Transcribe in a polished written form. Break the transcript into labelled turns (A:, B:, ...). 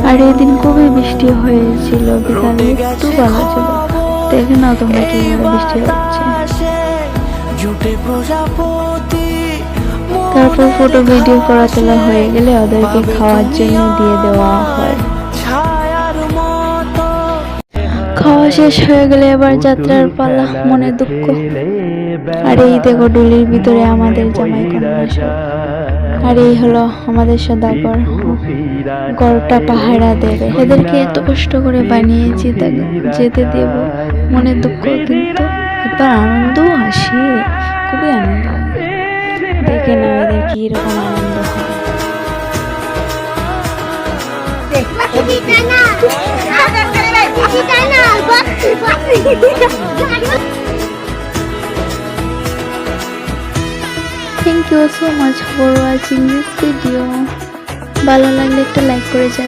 A: আর এদিন খুবই বৃষ্টি হয়েছিল, বিকালে একটু ভালো ছিল। দেখে নাও তোমরা কিভাবে বৃষ্টি হচ্ছে। তারপর ফটো ভিডিও করা তোলা হয়ে গেলে ওদেরকে খাওয়ার জন্য দিয়ে দেওয়া হয়। খাওয়া শেষ হয়ে গেলে এবার যাত্রার পালা, মনে দুঃখ। আর এই দেখো ডুলির ভিতরে আমাদের জামাই কন্যা সব। আর এই হলো আমাদের সদাগর, গড়টা পাহারা দেবে। এদেরকে এত কষ্ট করে বানিয়েছি, তা যেতে দেব, মনে দুঃখ। কিন্তু এবার আনন্দও আসে, খুবই আনন্দ। দেখে না এদের কিরকম আনন্দ হয়। Thank you so much for watching this video. ভালো লাগলে একটা লাইক করে যাবেন।